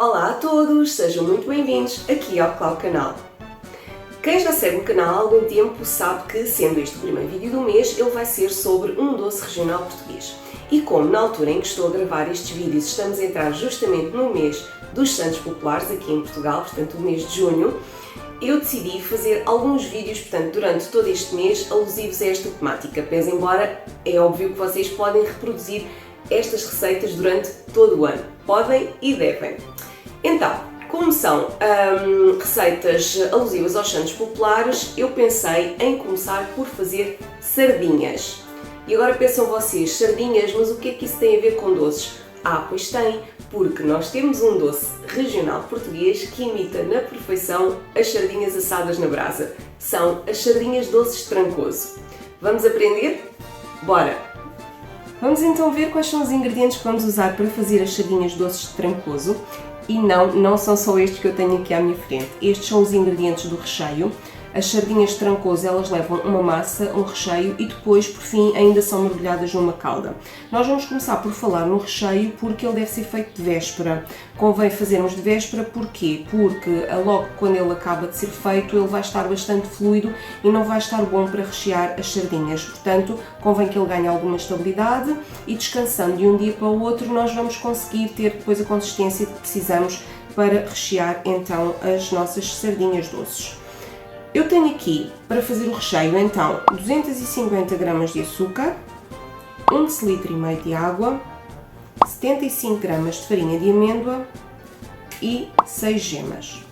Olá a todos, sejam muito bem-vindos aqui ao Clau Canal. Quem já segue o canal há algum tempo sabe que, sendo este o primeiro vídeo do mês, ele vai ser sobre um doce regional português. E como na altura em que estou a gravar estes vídeos estamos a entrar justamente no mês dos Santos Populares aqui em Portugal, portanto o mês de junho, eu decidi fazer alguns vídeos, portanto, durante todo este mês, alusivos a esta temática, pese embora é óbvio que vocês podem reproduzir estas receitas durante todo o ano. Podem e devem. Então, como são receitas alusivas aos Santos Populares, eu pensei em começar por fazer sardinhas. E agora pensam vocês, sardinhas, mas o que é que isso tem a ver com doces? Ah, pois tem, porque nós temos um doce regional português que imita na perfeição as sardinhas assadas na brasa. São as sardinhas doces de Trancoso. Vamos aprender? Bora! Vamos então ver quais são os ingredientes que vamos usar para fazer as sardinhas doces de Trancoso. E não são só estes que eu tenho aqui à minha frente. Estes são os ingredientes do recheio. As sardinhas de Trancoso, elas levam uma massa, um recheio e depois, por fim, ainda são mergulhadas numa calda. Nós vamos começar por falar no recheio porque ele deve ser feito de véspera. Convém fazermos de véspera, porquê? Porque logo quando ele acaba de ser feito, ele vai estar bastante fluido e não vai estar bom para rechear as sardinhas. Portanto, convém que ele ganhe alguma estabilidade e descansando de um dia para o outro, nós vamos conseguir ter depois a consistência que precisamos para rechear então as nossas sardinhas doces. Eu tenho aqui, para fazer o recheio, então, 250 gramas de açúcar, 1,5 decilitro de água, 75 gramas de farinha de amêndoa e 6 gemas.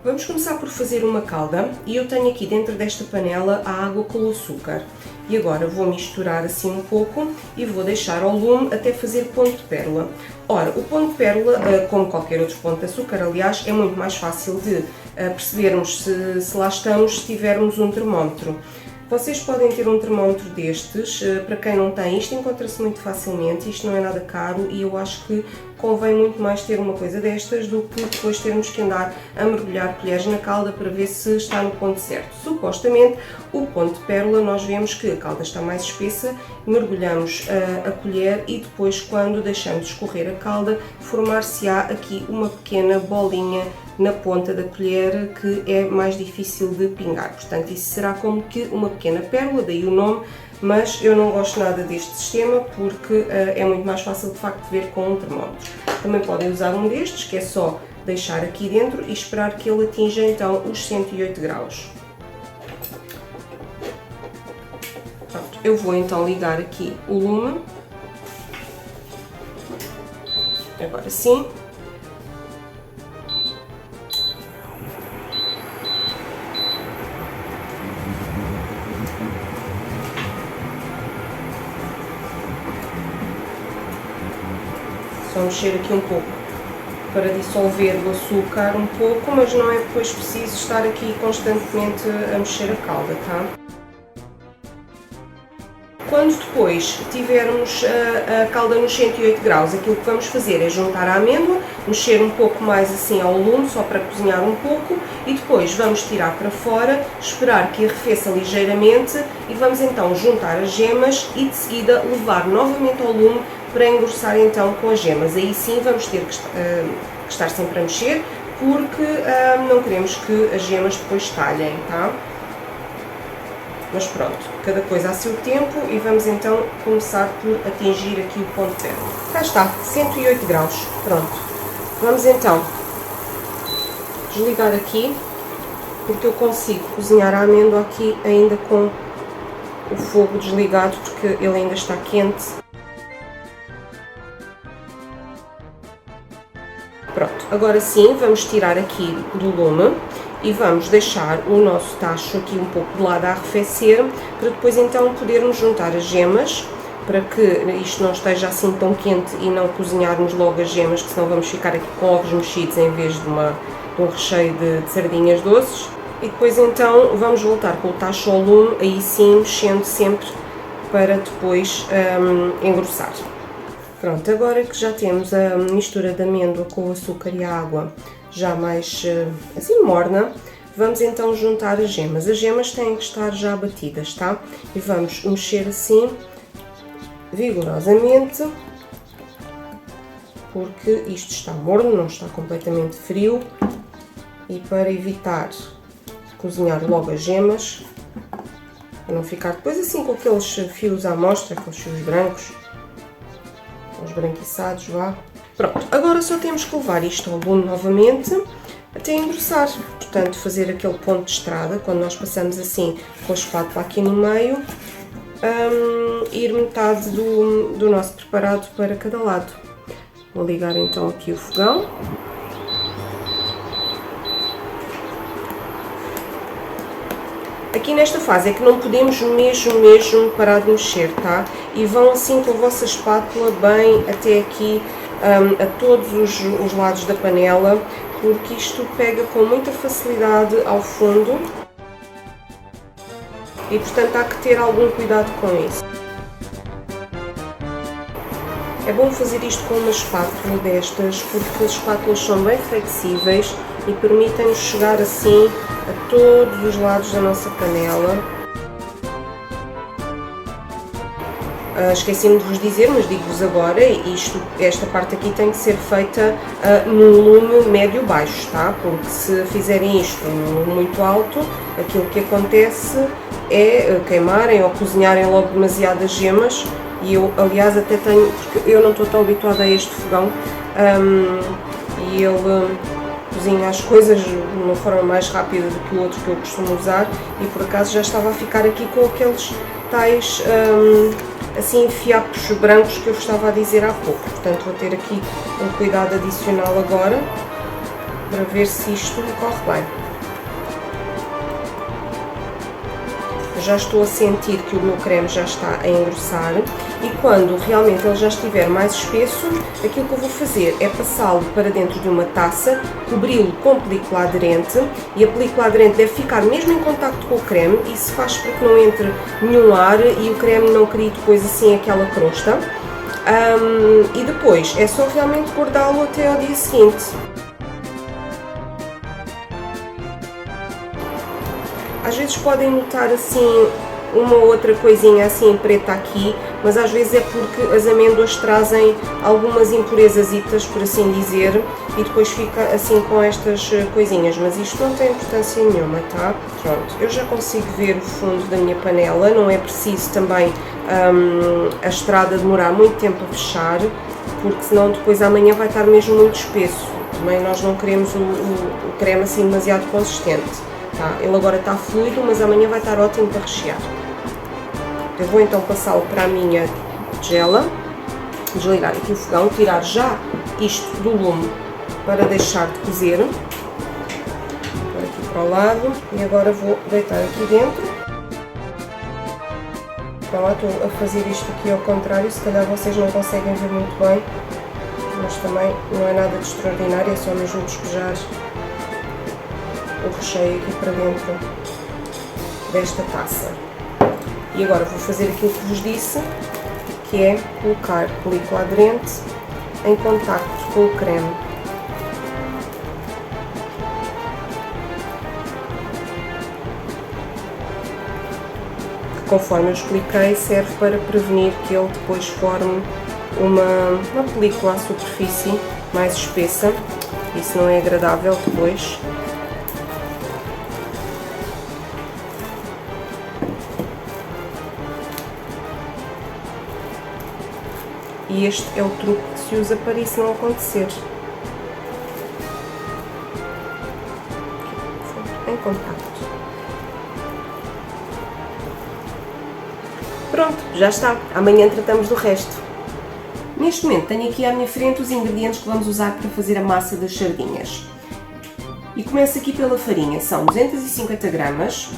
Vamos começar por fazer uma calda e eu tenho aqui dentro desta panela a água com o açúcar. E agora vou misturar assim um pouco e vou deixar ao lume até fazer ponto de pérola. Ora, o ponto de pérola, como qualquer outro ponto de açúcar, aliás, é muito mais fácil de percebermos se lá estamos se tivermos um termómetro. Vocês podem ter um termómetro destes, para quem não tem, isto encontra-se muito facilmente, isto não é nada caro e eu acho que convém muito mais ter uma coisa destas do que depois termos que andar a mergulhar colheres na calda para ver se está no ponto certo. Supostamente, o ponto de pérola, nós vemos que a calda está mais espessa, mergulhamos a colher e depois, quando deixamos escorrer a calda, formar-se-á aqui uma pequena bolinha na ponta da colher que é mais difícil de pingar. Portanto, isso será como que uma pequena pérola, daí o nome, mas eu não gosto nada deste sistema porque é muito mais fácil de facto ver com um termómetro. Também podem usar um destes, que é só deixar aqui dentro e esperar que ele atinja então os 108 graus. Pronto, eu vou então ligar aqui o lume. Agora sim. Só mexer aqui um pouco para dissolver o açúcar um pouco, mas não é depois preciso estar aqui constantemente a mexer a calda, tá? Quando depois tivermos a calda nos 108 graus, aquilo que vamos fazer é juntar a amêndoa, mexer um pouco mais assim ao lume, só para cozinhar um pouco, e depois vamos tirar para fora, esperar que arrefeça ligeiramente e vamos então juntar as gemas e de seguida levar novamente ao lume para engrossar então com as gemas. Aí sim vamos ter que estar sempre a mexer, porque não queremos que as gemas depois talhem, tá? Mas pronto, cada coisa a seu tempo e vamos então começar por atingir aqui o ponto de pérola. Cá está, 108 graus, pronto. Vamos então desligar aqui, porque eu consigo cozinhar a amêndoa aqui ainda com o fogo desligado, porque ele ainda está quente. Pronto, agora sim vamos tirar aqui do lume e vamos deixar o nosso tacho aqui um pouco de lado a arrefecer, para depois então podermos juntar as gemas, para que isto não esteja assim tão quente e não cozinharmos logo as gemas, que senão vamos ficar aqui com ovos mexidos em vez de um recheio de sardinhas doces. E depois então vamos voltar com o tacho ao lume, aí sim mexendo sempre para depois engrossar. Pronto, agora que já temos a mistura de amêndoa com o açúcar e a água já mais assim morna, vamos então juntar as gemas. As gemas têm que estar já batidas, tá? E vamos mexer assim vigorosamente porque isto está morno, não está completamente frio, e para evitar cozinhar logo as gemas, para não ficar depois assim com aqueles fios à mostra, aqueles fios brancos, os branquiçados, vá. Pronto, agora só temos que levar isto ao lume novamente até engrossar. Portanto, fazer aquele ponto de estrada, quando nós passamos assim com a espátula aqui no meio, ir metade do nosso preparado para cada lado. Vou ligar então aqui o fogão. Aqui nesta fase é que não podemos mesmo parar de mexer, tá? E vão assim com a vossa espátula bem até aqui a todos os lados da panela, porque isto pega com muita facilidade ao fundo e portanto há que ter algum cuidado com isso. É bom fazer isto com uma espátula destas, porque as espátulas são bem flexíveis e permitem-nos chegar assim a todos os lados da nossa panela. Esqueci-me de vos dizer, mas digo-vos agora, esta parte aqui tem que ser feita num lume médio-baixo, tá? Porque se fizerem isto num lume muito alto, aquilo que acontece é queimarem ou cozinharem logo demasiadas gemas. E eu, aliás, até tenho, porque eu não estou tão habituada a este fogão, e ele cozinha as coisas de uma forma mais rápida do que o outro que eu costumo usar, e por acaso já estava a ficar aqui com aqueles tais assim fiapos brancos que eu vos estava a dizer há pouco. Portanto, vou ter aqui um cuidado adicional agora para ver se isto corre bem. Já estou a sentir que o meu creme já está a engrossar, e quando realmente ele já estiver mais espesso, aquilo que eu vou fazer é passá-lo para dentro de uma taça, cobri-lo com película aderente, e a película aderente deve ficar mesmo em contacto com o creme. Isso faz para que não entre nenhum ar e o creme não crie depois assim aquela crosta. E depois é só realmente guardá-lo até ao dia seguinte. Às vezes podem notar assim uma ou outra coisinha assim preta aqui, mas às vezes é porque as amêndoas trazem algumas impurezasitas, por assim dizer, e depois fica assim com estas coisinhas, mas isto não tem importância nenhuma, tá? Pronto, eu já consigo ver o fundo da minha panela, não é preciso também a estrada demorar muito tempo a fechar, porque senão depois amanhã vai estar mesmo muito espesso. Também nós não queremos o creme assim demasiado consistente. Tá? Ele agora está fluido, mas amanhã vai estar ótimo para rechear. Eu vou então passá-lo para a minha tigela, desligar aqui o fogão, tirar já isto do lume para deixar de cozer. Vou aqui para o lado e agora vou deitar aqui dentro. Então, lá estou a fazer isto aqui ao contrário, se calhar vocês não conseguem ver muito bem, mas também não é nada de extraordinário, é só mesmo despejar o recheio aqui para dentro desta taça. E agora vou fazer aquilo que vos disse, que é colocar película aderente em contacto com o creme. Que, conforme eu expliquei, serve para prevenir que ele depois forme uma película à superfície mais espessa. Isso não é agradável depois. E este é o truque que se usa para isso não acontecer. Em contacto. Pronto, já está. Amanhã tratamos do resto. Neste momento tenho aqui à minha frente os ingredientes que vamos usar para fazer a massa das sardinhas. E começo aqui pela farinha. São 250 gramas.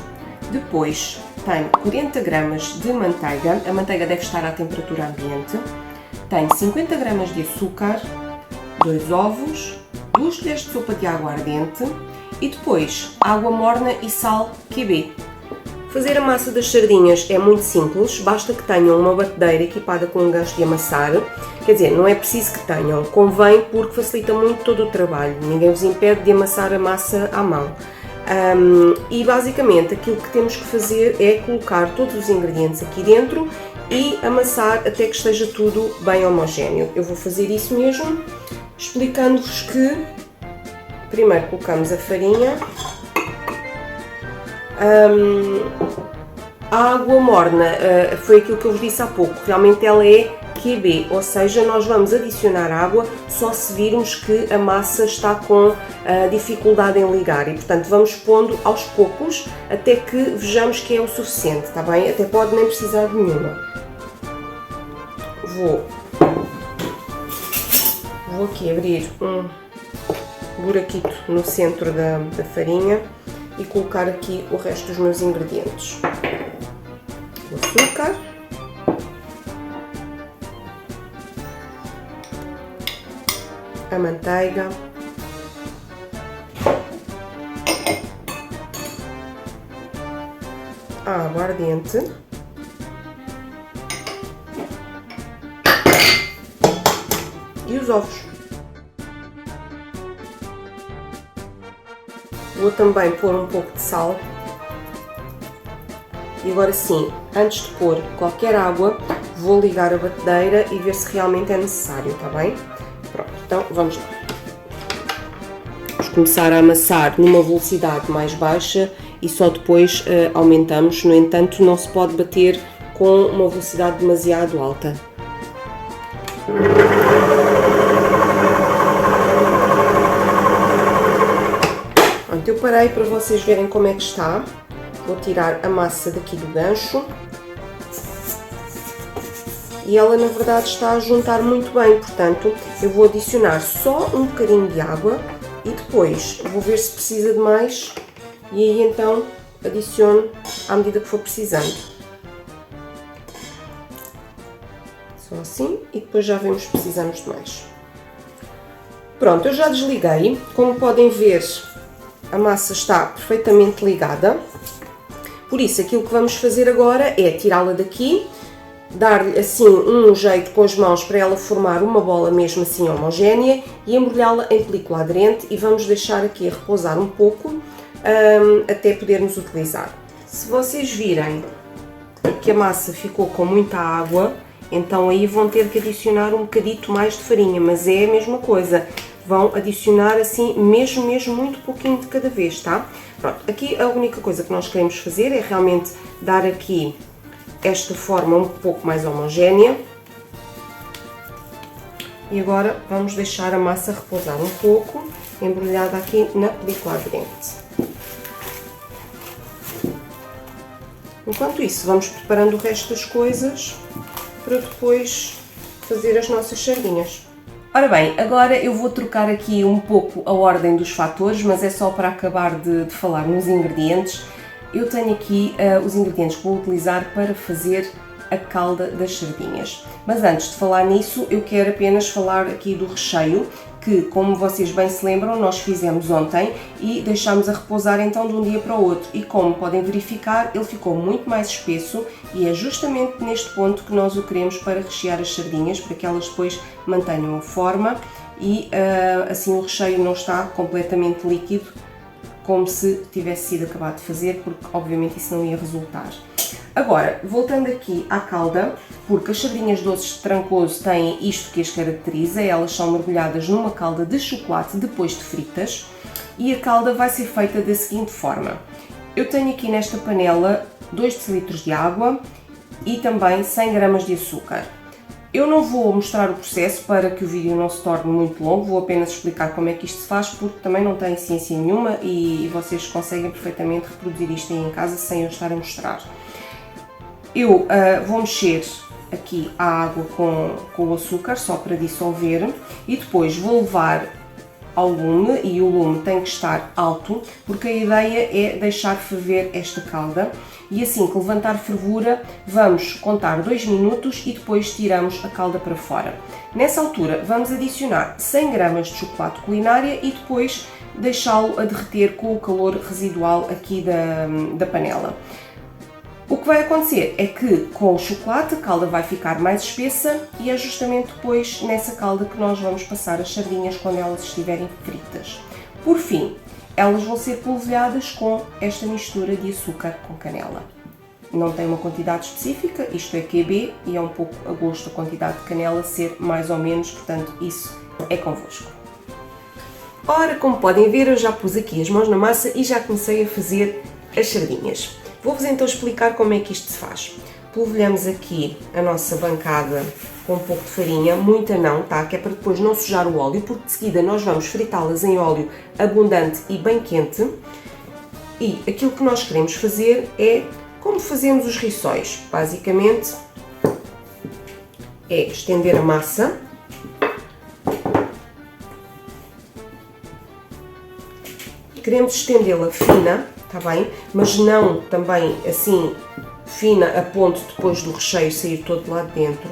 Depois tenho 40 gramas de manteiga. A manteiga deve estar à temperatura ambiente. Tenho 50 gramas de açúcar, 2 ovos, 2 colheres de sopa de água ardente e depois água morna e sal QB. Fazer a massa das sardinhas é muito simples, basta que tenham uma batedeira equipada com um gancho de amassar. Quer dizer, não é preciso que tenham, convém porque facilita muito todo o trabalho, ninguém vos impede de amassar a massa à mão. E basicamente aquilo que temos que fazer é colocar todos os ingredientes aqui dentro e amassar até que esteja tudo bem homogéneo. Eu vou fazer isso mesmo, explicando-vos que primeiro colocamos a farinha, a água morna, foi aquilo que eu vos disse há pouco, realmente ela é QB, ou seja, nós vamos adicionar água só se virmos que a massa está com dificuldade em ligar e, portanto, vamos pondo aos poucos até que vejamos que é o suficiente, está bem? Até pode nem precisar de nenhuma. Vou aqui abrir um buraquito no centro da farinha e colocar aqui o resto dos meus ingredientes. O açúcar, a manteiga, a aguardente e os ovos. Vou também pôr um pouco de sal. E agora sim, antes de pôr qualquer água, vou ligar a batedeira e ver se realmente é necessário, está bem? Pronto, então vamos lá. Vamos começar a amassar numa velocidade mais baixa e só depois aumentamos. No entanto, não se pode bater com uma velocidade demasiado alta. Pronto, eu parei para vocês verem como é que está. Vou tirar a massa daqui do gancho. E ela na verdade está a juntar muito bem, portanto eu vou adicionar só um bocadinho de água e depois vou ver se precisa de mais e aí então adiciono à medida que for precisando. Só assim e depois já vemos se precisamos de mais. Pronto, eu já desliguei, como podem ver a massa está perfeitamente ligada, por isso aquilo que vamos fazer agora é tirá-la daqui, dar-lhe assim um jeito com as mãos para ela formar uma bola mesmo assim homogénea e embrulhá-la em película aderente e vamos deixar aqui a repousar um pouco até podermos utilizar. Se vocês virem que a massa ficou com muita água, então aí vão ter que adicionar um bocadito mais de farinha, mas é a mesma coisa, vão adicionar assim mesmo muito pouquinho de cada vez, tá? Pronto, aqui a única coisa que nós queremos fazer é realmente dar aqui esta forma um pouco mais homogénea e agora vamos deixar a massa repousar um pouco, embrulhada aqui na película aderente. Enquanto isso, vamos preparando o resto das coisas para depois fazer as nossas sardinhas. Ora bem, agora eu vou trocar aqui um pouco a ordem dos fatores, mas é só para acabar de falar nos ingredientes. Eu tenho aqui os ingredientes que vou utilizar para fazer a calda das sardinhas. Mas antes de falar nisso, eu quero apenas falar aqui do recheio, que como vocês bem se lembram, nós fizemos ontem e deixámos a repousar então de um dia para o outro. E como podem verificar, ele ficou muito mais espesso e é justamente neste ponto que nós o queremos para rechear as sardinhas, para que elas depois mantenham a forma e assim o recheio não está completamente líquido, como se tivesse sido acabado de fazer, porque obviamente isso não ia resultar. Agora, voltando aqui à calda, porque as sardinhas doces de Trancoso têm isto que as caracteriza, elas são mergulhadas numa calda de chocolate depois de fritas e a calda vai ser feita da seguinte forma. Eu tenho aqui nesta panela 2 decilitros de água e também 100 gramas de açúcar. Eu não vou mostrar o processo para que o vídeo não se torne muito longo, vou apenas explicar como é que isto se faz, porque também não tem ciência nenhuma e vocês conseguem perfeitamente reproduzir isto aí em casa sem eu estar a mostrar. Eu vou mexer aqui a água com o açúcar, só para dissolver, e depois vou levar ao lume, e o lume tem que estar alto, porque a ideia é deixar ferver esta calda, e assim que levantar fervura, vamos contar 2 minutos e depois tiramos a calda para fora. Nessa altura vamos adicionar 100 gramas de chocolate culinária e depois deixá-lo a derreter com o calor residual aqui da panela. O que vai acontecer é que com o chocolate a calda vai ficar mais espessa e é justamente depois nessa calda que nós vamos passar as sardinhas quando elas estiverem fritas. Por fim, elas vão ser polvilhadas com esta mistura de açúcar com canela. não tem uma quantidade específica, isto é QB e é um pouco a gosto a quantidade de canela ser mais ou menos, portanto isso é convosco. Ora, como podem ver, eu já pus aqui as mãos na massa e já comecei a fazer as sardinhas. Vou-vos então explicar como é que isto se faz. Polvilhamos aqui a nossa bancada com um pouco de farinha, muita não, tá? Que é para depois não sujar o óleo, porque de seguida nós vamos fritá-las em óleo abundante e bem quente. E aquilo que nós queremos fazer é como fazemos os rissóis. Basicamente é estender a massa. Queremos estendê-la fina, tá bem? Mas não também assim fina a ponto de depois do recheio sair todo lá de dentro.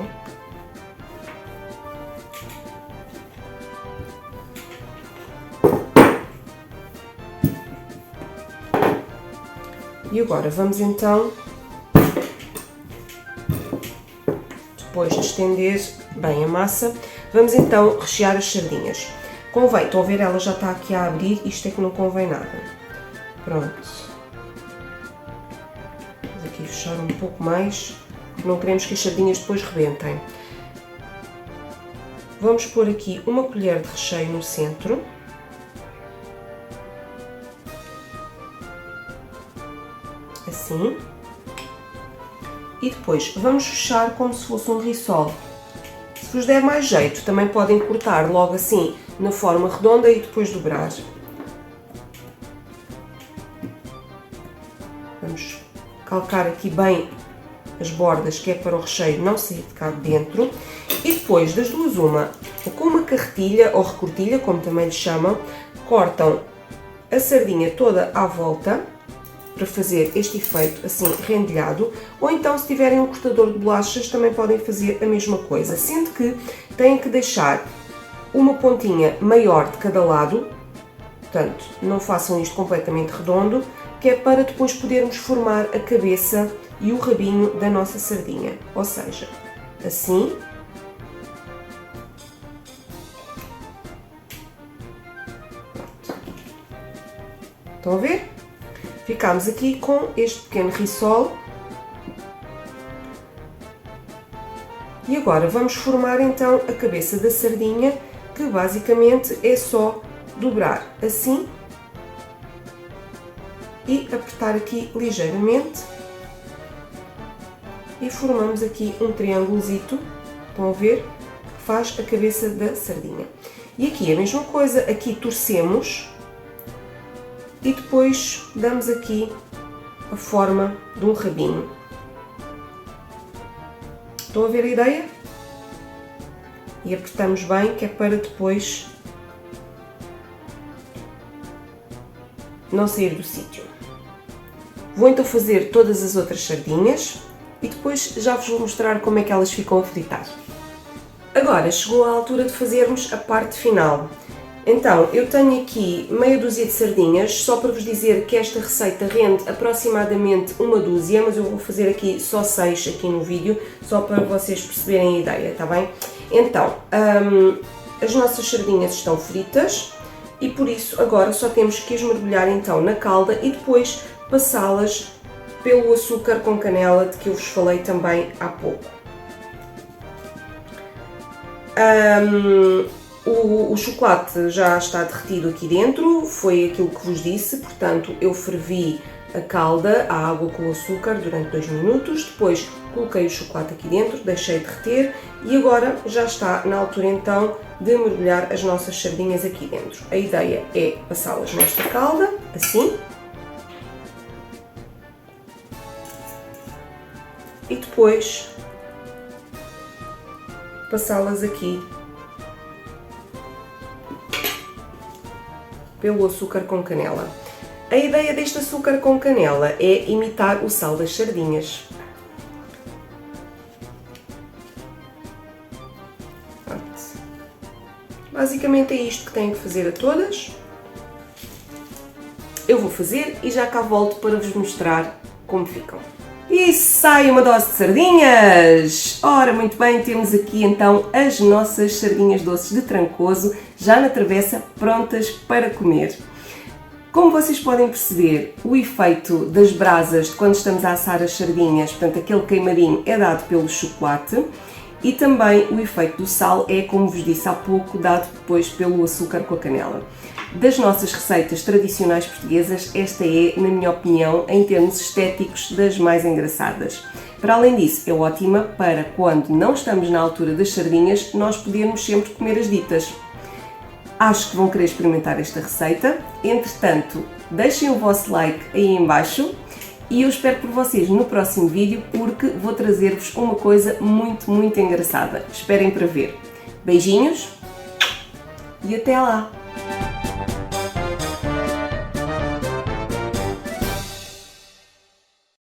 E agora vamos então, depois de estender bem a massa, vamos então rechear as sardinhas. Convém, estão a ver, ela já está aqui a abrir, isto é que não convém nada. Pronto. Vamos aqui fechar um pouco mais, não queremos que as sardinhas depois rebentem. Vamos pôr aqui uma colher de recheio no centro. Assim. E depois vamos fechar como se fosse um rissol. Se vos der mais jeito, também podem cortar logo assim na forma redonda e depois dobrar. Vamos calcar aqui bem as bordas, que é para o recheio não sair de cá de dentro. E depois, das duas uma, ou com uma carretilha ou recortilha, como também lhe chamam, cortam a sardinha toda à volta, para fazer este efeito assim rendilhado, ou então se tiverem um cortador de bolachas também podem fazer a mesma coisa, sendo que têm que deixar uma pontinha maior de cada lado, portanto não façam isto completamente redondo, que é para depois podermos formar a cabeça e o rabinho da nossa sardinha, ou seja, assim. Pronto. Estão a ver? Ficamos aqui com este pequeno rissol. E agora vamos formar então a cabeça da sardinha, que basicamente é só dobrar assim e apertar aqui ligeiramente e formamos aqui um triângulozito, estão a ver, que faz a cabeça da sardinha. E aqui a mesma coisa, aqui torcemos e depois damos aqui a forma de um rabinho. Estão a ver a ideia? E apertamos bem, que é para depois não sair do sítio. Vou então fazer todas as outras sardinhas e depois já vos vou mostrar como é que elas ficam a fritar. Agora chegou a altura de fazermos a parte final. Então, eu tenho aqui meia dúzia de sardinhas, só para vos dizer que esta receita rende aproximadamente uma dúzia, mas eu vou fazer aqui só 6 aqui no vídeo, só para vocês perceberem a ideia, tá bem? Então, as nossas sardinhas estão fritas e por isso agora só temos que as mergulhar então na calda e depois passá-las pelo açúcar com canela de que eu vos falei também há pouco. O chocolate já está derretido aqui dentro, foi aquilo que vos disse, portanto eu fervi a calda, a água com o açúcar durante 2 minutos, depois coloquei o chocolate aqui dentro, deixei derreter e agora já está na altura então de mergulhar as nossas sardinhas aqui dentro. A ideia é passá-las nesta calda, assim, e depois passá-las aqui pelo açúcar com canela. A ideia deste açúcar com canela é imitar o sal das sardinhas. Pronto. Basicamente é isto que tenho que fazer a todas. Eu vou fazer e já cá volto para vos mostrar como ficam. E sai uma dose de sardinhas! Ora, muito bem, temos aqui então as nossas sardinhas doces de Trancoso, já na travessa, prontas para comer. Como vocês podem perceber, o efeito das brasas de quando estamos a assar as sardinhas, portanto aquele queimadinho, é dado pelo chocolate e também o efeito do sal é, como vos disse há pouco, dado depois pelo açúcar com a canela. Das nossas receitas tradicionais portuguesas, esta é, na minha opinião, em termos estéticos, das mais engraçadas. Para além disso, é ótima para quando não estamos na altura das sardinhas, nós podermos sempre comer as ditas. Acho que vão querer experimentar esta receita. Entretanto, deixem o vosso like aí em baixo e eu espero por vocês no próximo vídeo porque vou trazer-vos uma coisa muito engraçada. Esperem para ver. Beijinhos e até lá!